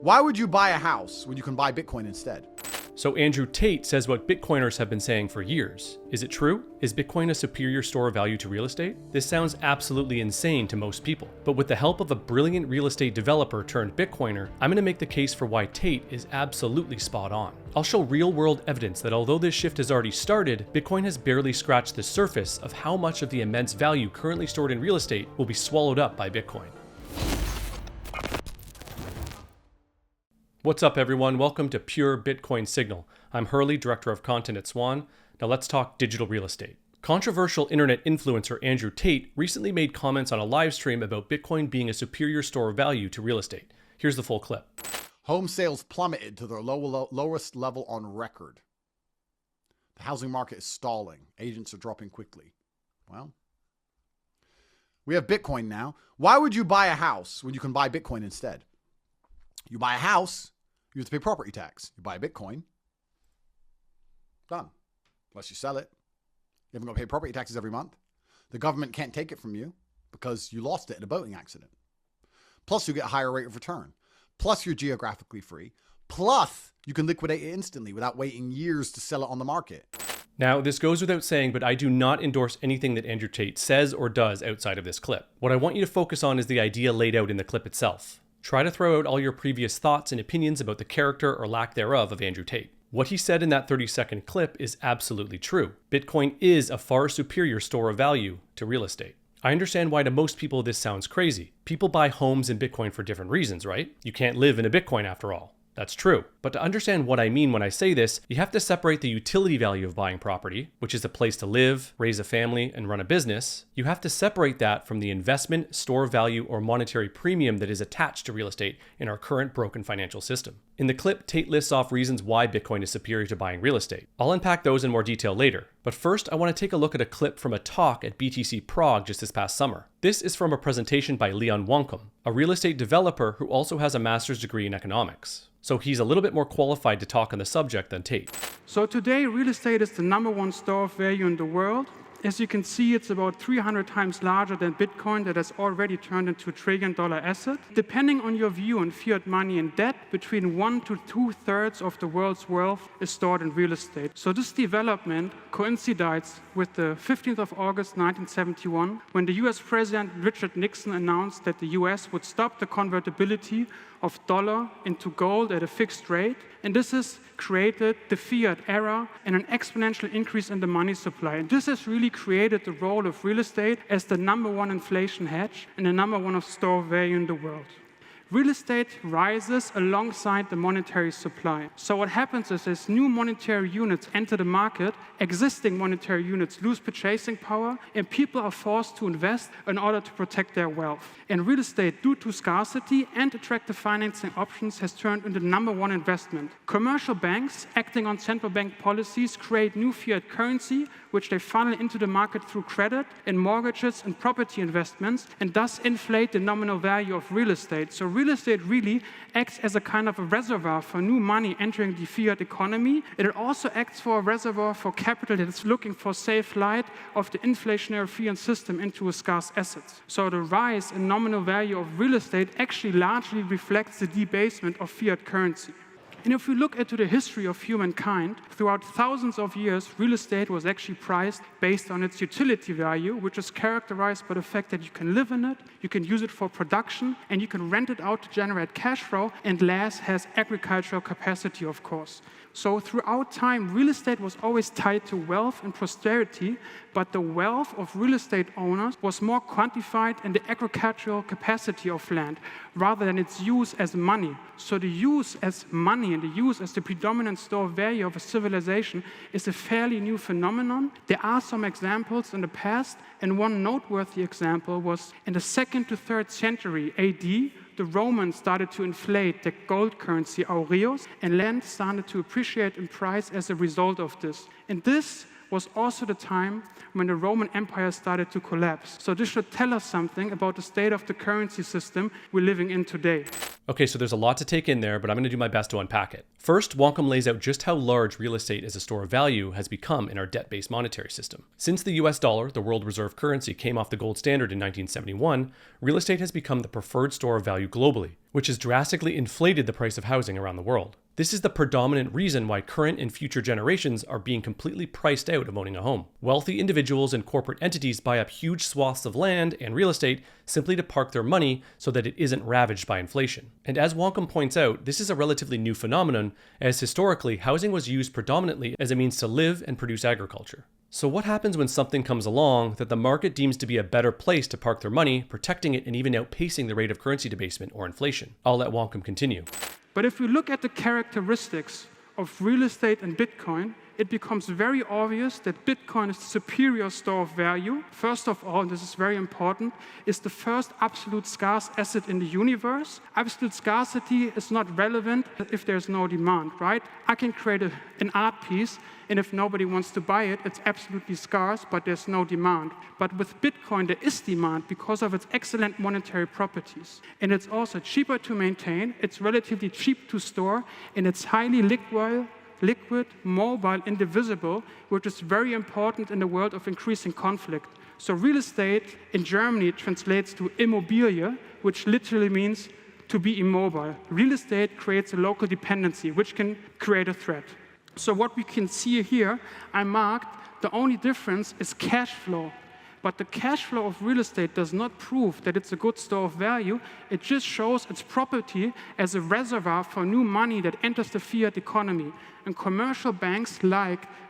Why would you buy a house when you can buy Bitcoin instead? So Andrew Tate says what Bitcoiners have been saying for years. Is it true? Is Bitcoin a superior store of value to real estate? This sounds absolutely insane to most people, but with the help of a brilliant real estate developer turned Bitcoiner, I'm going to make the case for why Tate is absolutely spot on. I'll show real-world evidence that although this shift has already started, Bitcoin has barely scratched the surface of how much of the immense value currently stored in real estate will be swallowed up by Bitcoin. What's up everyone, welcome to Pure Bitcoin Signal. I'm Hurley, Director of Content at Swan. Now let's talk digital real estate. Controversial internet influencer Andrew Tate recently made comments on a live stream about Bitcoin being a superior store of value to real estate. Here's the full clip. Home sales plummeted to their lowest level on record. The housing market is stalling. Agents are dropping quickly. Well, we have Bitcoin now. Why would you buy a house when you can buy Bitcoin instead? You buy a house, you have to pay property tax. You buy a Bitcoin, done. Unless you sell it. You haven't got to pay property taxes every month. The government can't take it from you because you lost it in a boating accident. Plus, you get a higher rate of return. Plus, you're geographically free. Plus, you can liquidate it instantly without waiting years to sell it on the market. Now, this goes without saying, but I do not endorse anything that Andrew Tate says or does outside of this clip. What I want you to focus on is the idea laid out in the clip itself. Try to throw out all your previous thoughts and opinions about the character or lack thereof of Andrew Tate. What he said in that 30-second clip is absolutely true. Bitcoin is a far superior store of value to real estate. I understand why to most people this sounds crazy. People buy homes in Bitcoin for different reasons, right? You can't live in a Bitcoin after all. That's true. But to understand what I mean when I say this, you have to separate the utility value of buying property, which is a place to live, raise a family, and run a business. You have to separate that from the investment, store value, or monetary premium that is attached to real estate in our current broken financial system. In the clip, Tate lists off reasons why Bitcoin is superior to buying real estate. I'll unpack those in more detail later. But first, I want to take a look at a clip from a talk at BTC Prague just this past summer. This is from a presentation by Leon Wonkum, a real estate developer who also has a master's degree in economics. So he's a little bit more qualified to talk on the subject than Tate. So today, real estate is the #1 store of value in the world. As you can see, it's about 300 times larger than Bitcoin that has already turned into a $1 trillion asset. Depending on your view on fiat money and debt, between 1 to 2/3 of the world's wealth is stored in real estate. So this development coincides with the 15th of August 1971, when the US President Richard Nixon announced that the US would stop the convertibility of dollar into gold at a fixed rate. And this has created the fiat era and an exponential increase in the money supply. And this has really created the role of real estate as the #1 inflation hedge and the #1 of store of value in the world. Real estate rises alongside the monetary supply. So what happens is, as new monetary units enter the market, existing monetary units lose purchasing power, and people are forced to invest in order to protect their wealth. And real estate, due to scarcity and attractive financing options, has turned into the #1 investment. Commercial banks, acting on central bank policies, create new fiat currency, which they funnel into the market through credit and mortgages and property investments, and thus inflate the nominal value of real estate. So real estate really acts as a kind of a reservoir for new money entering the fiat economy. It also acts for a reservoir for capital that is looking for safe flight of the inflationary fiat system into a scarce asset. So the rise in nominal value of real estate actually largely reflects the debasement of fiat currency. And if we look into the history of humankind, throughout thousands of years, real estate was actually priced based on its utility value, which is characterized by the fact that you can live in it, you can use it for production, and you can rent it out to generate cash flow, and last has agricultural capacity, of course. So throughout time, real estate was always tied to wealth and prosperity, but the wealth of real estate owners was more quantified in the agricultural capacity of land, rather than its use as money. So the use as money and the use as the predominant store of value of a civilization is a fairly new phenomenon. There are some examples in the past, and one noteworthy example was in the 2nd to 3rd century AD, the Romans started to inflate the gold currency aureus, and land started to appreciate in price as a result of this. And this was also the time when the Roman Empire started to collapse. So this should tell us something about the state of the currency system we're living in today. Okay, so there's a lot to take in there, but I'm going to do my best to unpack it. First, Wonkum lays out just how large real estate as a store of value has become in our debt-based monetary system. Since the US dollar, the world reserve currency, came off the gold standard in 1971, real estate has become the preferred store of value globally, which has drastically inflated the price of housing around the world. This is the predominant reason why current and future generations are being completely priced out of owning a home. Wealthy individuals and corporate entities buy up huge swaths of land and real estate simply to park their money so that it isn't ravaged by inflation. And as Wonkum points out, this is a relatively new phenomenon, as historically, housing was used predominantly as a means to live and produce agriculture. So what happens when something comes along that the market deems to be a better place to park their money, protecting it and even outpacing the rate of currency debasement or inflation? I'll let Wonkum continue. But if we look at the characteristics of real estate and Bitcoin, it becomes very obvious that Bitcoin is the superior store of value. First of all, and this is very important, is the first absolute scarce asset in the universe. Absolute scarcity is not relevant if there's no demand, right? I can create an art piece, and if nobody wants to buy it, it's absolutely scarce, but there's no demand. But with Bitcoin, there is demand because of its excellent monetary properties. And it's also cheaper to maintain, it's relatively cheap to store, and it's highly liquid, mobile, indivisible, which is very important in the world of increasing conflict. So real estate in Germany translates to Immobilie, which literally means to be immobile. Real estate creates a local dependency, which can create a threat. So what we can see here, I marked, the only difference is cash flow. But the cash flow of real estate does not prove that it's a good store of value. It just shows its property as a reservoir for new money that enters the fiat economy. And commercial banks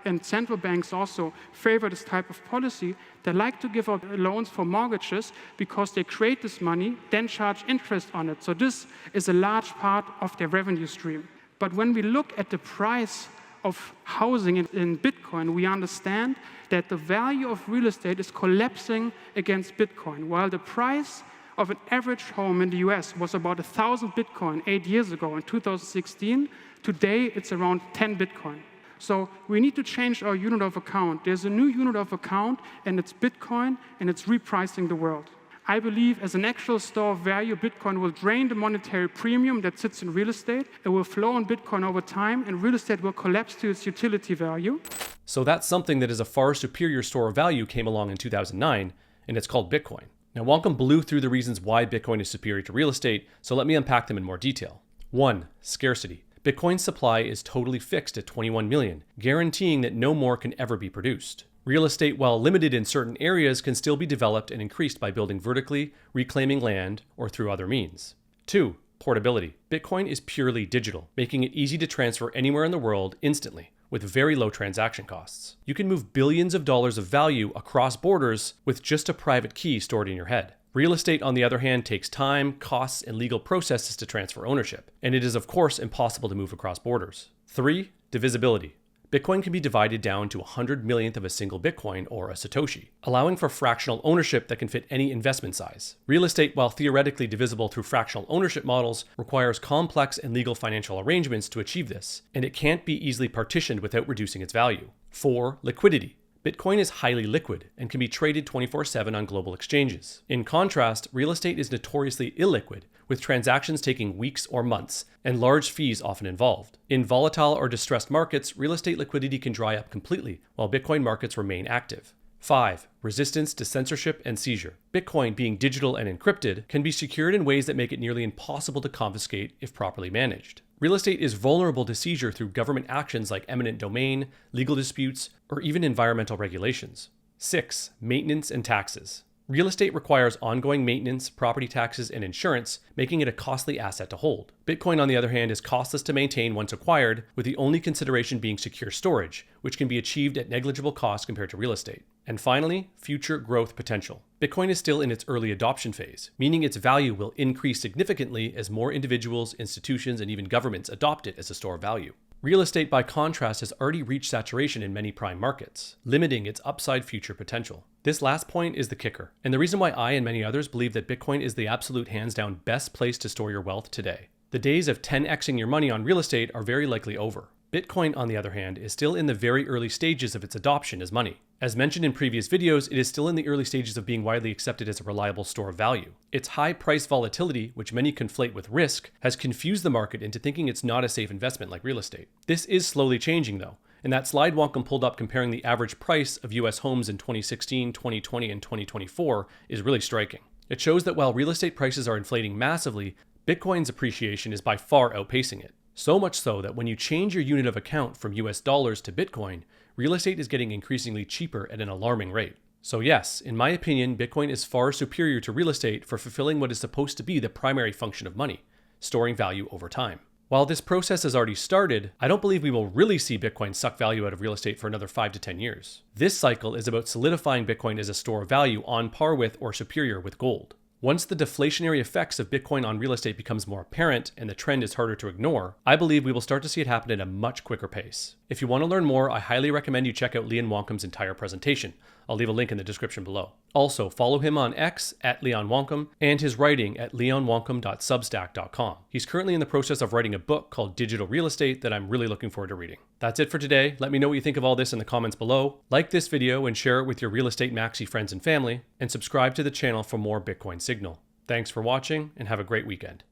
and central banks also favor this type of policy. They like to give out loans for mortgages because they create this money, then charge interest on it. So this is a large part of their revenue stream. But when we look at the price of housing in Bitcoin, we understand that the value of real estate is collapsing against Bitcoin. While the price of an average home in the US was about 1,000 Bitcoin 8 years ago in 2016, today it's around 10 Bitcoin. So we need to change our unit of account. There's a new unit of account, and it's Bitcoin, and it's repricing the world. I believe as an actual store of value, Bitcoin will drain the monetary premium that sits in real estate. It will flow on Bitcoin over time, and real estate will collapse to its utility value. So that's something that is a far superior store of value came along in 2009, and it's called Bitcoin. Now, Wonkum blew through the reasons why Bitcoin is superior to real estate, so let me unpack them in more detail. 1. Scarcity. Bitcoin's supply is totally fixed at 21 million, guaranteeing that no more can ever be produced. Real estate, while limited in certain areas, can still be developed and increased by building vertically, reclaiming land, or through other means. 2. Portability. Bitcoin is purely digital, making it easy to transfer anywhere in the world instantly, with very low transaction costs. You can move billions of dollars of value across borders with just a private key stored in your head. Real estate, on the other hand, takes time, costs, and legal processes to transfer ownership, and it is, of course, impossible to move across borders. 3. Divisibility. Bitcoin can be divided down to 100 millionth of a single Bitcoin, or a Satoshi, allowing for fractional ownership that can fit any investment size. Real estate, while theoretically divisible through fractional ownership models, requires complex and legal financial arrangements to achieve this, and it can't be easily partitioned without reducing its value. 4. Liquidity. Bitcoin is highly liquid and can be traded 24/7 on global exchanges. In contrast, real estate is notoriously illiquid, with transactions taking weeks or months, and large fees often involved. In volatile or distressed markets, real estate liquidity can dry up completely, while Bitcoin markets remain active. 5. Resistance to censorship and seizure. Bitcoin, being digital and encrypted, can be secured in ways that make it nearly impossible to confiscate if properly managed. Real estate is vulnerable to seizure through government actions like eminent domain, legal disputes, or even environmental regulations. 6. Maintenance and taxes. Real estate requires ongoing maintenance, property taxes, and insurance, making it a costly asset to hold. Bitcoin, on the other hand, is costless to maintain once acquired, with the only consideration being secure storage, which can be achieved at negligible cost compared to real estate. And finally, future growth potential. Bitcoin is still in its early adoption phase, meaning its value will increase significantly as more individuals, institutions, and even governments adopt it as a store of value. Real estate, by contrast, has already reached saturation in many prime markets, limiting its upside future potential. This last point is the kicker, and the reason why I and many others believe that Bitcoin is the absolute hands-down best place to store your wealth today. The days of 10xing your money on real estate are very likely over. Bitcoin, on the other hand, is still in the very early stages of its adoption as money. As mentioned in previous videos, it is still in the early stages of being widely accepted as a reliable store of value. Its high price volatility, which many conflate with risk, has confused the market into thinking it's not a safe investment like real estate. This is slowly changing though, and that slide Wonkum pulled up comparing the average price of US homes in 2016, 2020, and 2024 is really striking. It shows that while real estate prices are inflating massively, Bitcoin's appreciation is by far outpacing it. So much so that when you change your unit of account from US dollars to Bitcoin, real estate is getting increasingly cheaper at an alarming rate. So yes, in my opinion, Bitcoin is far superior to real estate for fulfilling what is supposed to be the primary function of money, storing value over time. While this process has already started, I don't believe we will really see Bitcoin suck value out of real estate for another 5 to 10 years. This cycle is about solidifying Bitcoin as a store of value on par with or superior with gold. Once the deflationary effects of Bitcoin on real estate becomes more apparent and the trend is harder to ignore, I believe we will start to see it happen at a much quicker pace. If you want to learn more, I highly recommend you check out Leon Wonkum's entire presentation. I'll leave a link in the description below. Also, follow him on X at Leon Wonkum and his writing at leonwonkum.substack.com. He's currently in the process of writing a book called Digital Real Estate that I'm really looking forward to reading. That's it for today. Let me know what you think of all this in the comments below. Like this video and share it with your real estate maxi friends and family, and subscribe to the channel for more Bitcoin Signal. Thanks for watching and have a great weekend.